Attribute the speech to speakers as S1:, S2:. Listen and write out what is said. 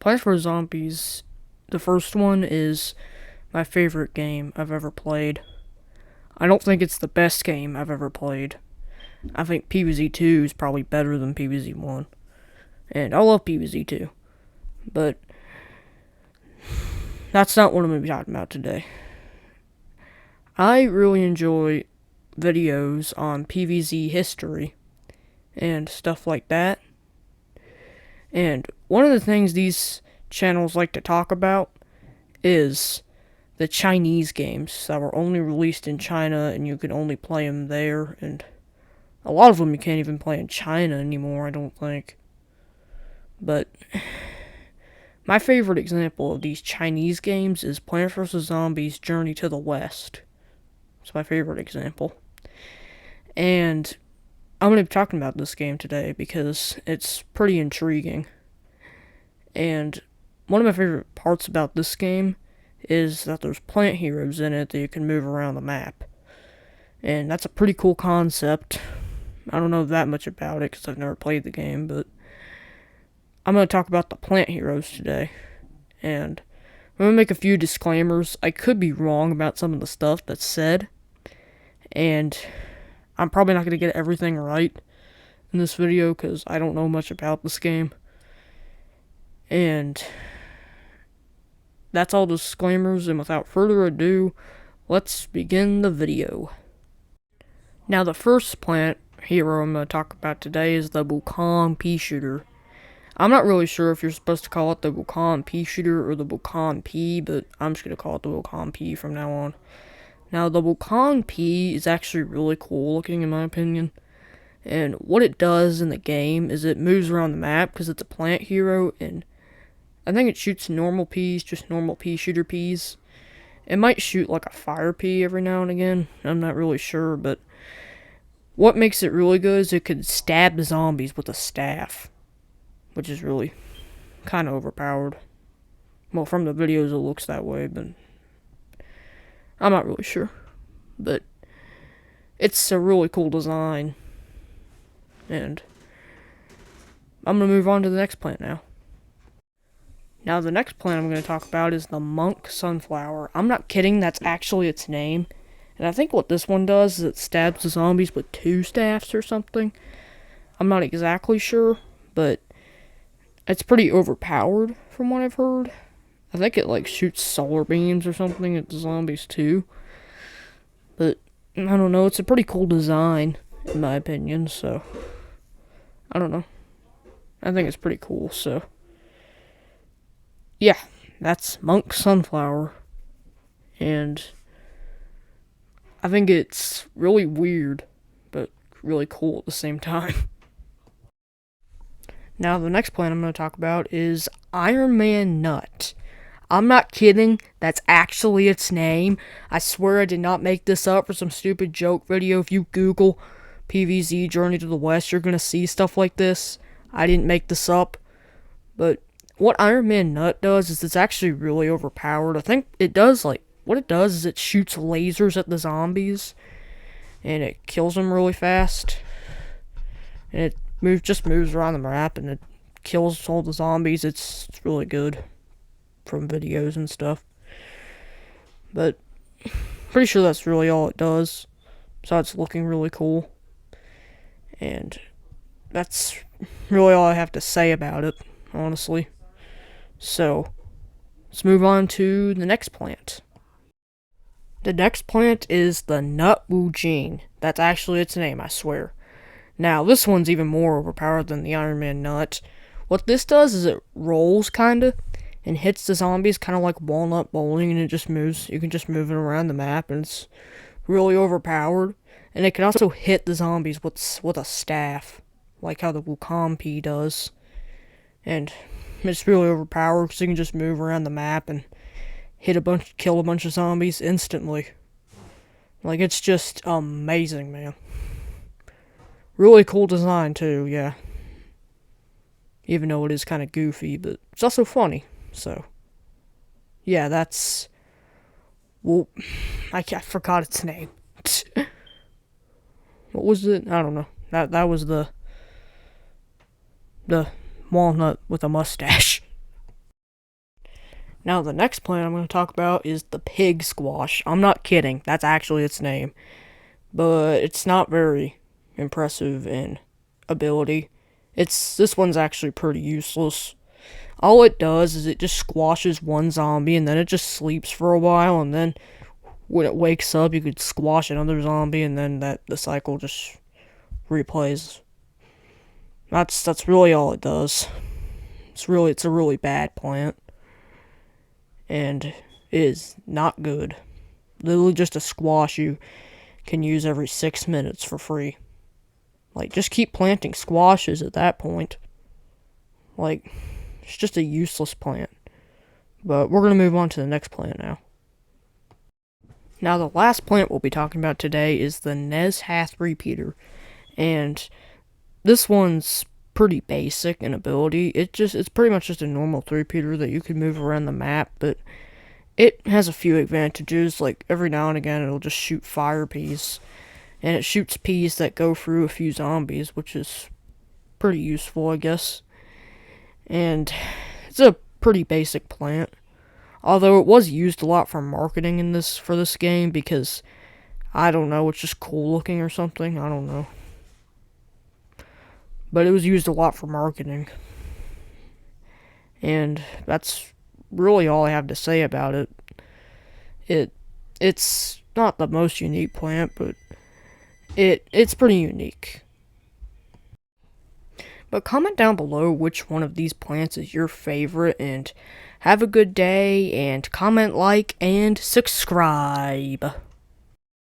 S1: Plants vs. Zombies, the first one, is my favorite game I've ever played. I don't think it's the best game I've ever played. I think PvZ 2 is probably better than PvZ 1. And I love PvZ 2. But that's not what I'm going to be talking about today. I really enjoy videos on PvZ history and stuff like that. And one of the things these channels like to talk about is the Chinese games that were only released in China and you could only play them there. And a lot of them you can't even play in China anymore, I don't think. But my favorite example of these Chinese games is Plants vs. Zombies Journey to the West. It's my favorite example. And I'm going to be talking about this game today because it's pretty intriguing. And one of my favorite parts about this game is that there's plant heroes in it that you can move around the map. And that's a pretty cool concept. I don't know that much about it because I've never played the game, but I'm going to talk about the plant heroes today. And I'm going to make a few disclaimers. I could be wrong about some of the stuff that's said. And I'm probably not going to get everything right in this video because I don't know much about this game. And that's all the disclaimers, and without further ado, let's begin the video. Now, the first plant hero I'm going to talk about today is the Wukong Pea Shooter. I'm not really sure if you're supposed to call it the Wukong Pea Shooter or the Wukong Pea, but I'm just going to call it the Wukong Pea from now on. Now, the Wukong Pea is actually really cool looking in my opinion. And what it does in the game is it moves around the map because it's a plant hero, and I think it shoots normal peas, just normal pea shooter peas. It might shoot like a fire pea every now and again. I'm not really sure, but what makes it really good is it could stab the zombies with a staff, which is really kind of overpowered. Well, from the videos it looks that way, but I'm not really sure. But it's a really cool design. And I'm going to move on to the next plant now. Now, the next plant I'm going to talk about is the Monk Sunflower. I'm not kidding, that's actually its name. And I think what this one does is it stabs the zombies with 2 staffs or something. I'm not exactly sure, but it's pretty overpowered from what I've heard. I think it like shoots solar beams or something at the zombies too. But I don't know, it's a pretty cool design in my opinion, so I don't know. I think it's pretty cool, so yeah, that's Monk Sunflower. And I think it's really weird, but really cool at the same time. Now, the next plant I'm going to talk about is Iron Man Nut. I'm not kidding, that's actually its name. I swear I did not make this up for some stupid joke video. If you Google PvZ Journey to the West, you're going to see stuff like this. I didn't make this up, but what Iron Man Nut does is it's actually really overpowered. I think it does, like, what it does is it shoots lasers at the zombies, and it kills them really fast. And it just moves around the map, and it kills all the zombies. It's really good from videos and stuff. But pretty sure that's really all it does, besides looking really cool. And that's really all I have to say about it, honestly. So, let's move on to the next plant. The next plant is the Nut Wu Jing. That's actually its name, I swear. Now, this one's even more overpowered than the Iron Man Nut. What this does is it rolls, kinda, and hits the zombies kind of like walnut bowling, and it just moves. You can just move it around the map, and it's really overpowered. And it can also hit the zombies with a staff, like how the Wukong Pea does. And it's really overpowered because you can just move around the map and kill a bunch of zombies instantly. Like, it's just amazing, man. Really cool design too, yeah. Even though it is kind of goofy, but it's also funny. So, yeah, that's, well, I forgot its name. What was it? I don't know. That was the walnut with a mustache. Now, the next plant I'm going to talk about is the pig squash. I'm not kidding, that's actually its name. But it's not very impressive in ability. This one's actually pretty useless. All it does is it just squashes one zombie and then it just sleeps for a while, and then when it wakes up you could squash another zombie, and then the cycle just replays. That's really all it does. It's a really bad plant, and it is not good. Literally just a squash you can use every 6 minutes for free. Like, just keep planting squashes at that point. Like, it's just a useless plant. But we're gonna move on to the next plant now. Now, the last plant we'll be talking about today is the Neshath Repeater, and this one's pretty basic in ability. It's pretty much just a normal repeater that you can move around the map, but it has a few advantages. Like, every now and again it'll just shoot fire peas, and it shoots peas that go through a few zombies, which is pretty useful, I guess. And it's a pretty basic plant. Although it was used a lot for marketing for this game, because I don't know, it's just cool looking or something. I don't know. But it was used a lot for marketing. And that's really all I have to say about it. It's not the most unique plant, but it's pretty unique. But comment down below which one of these plants is your favorite, and have a good day, and comment, like, and subscribe.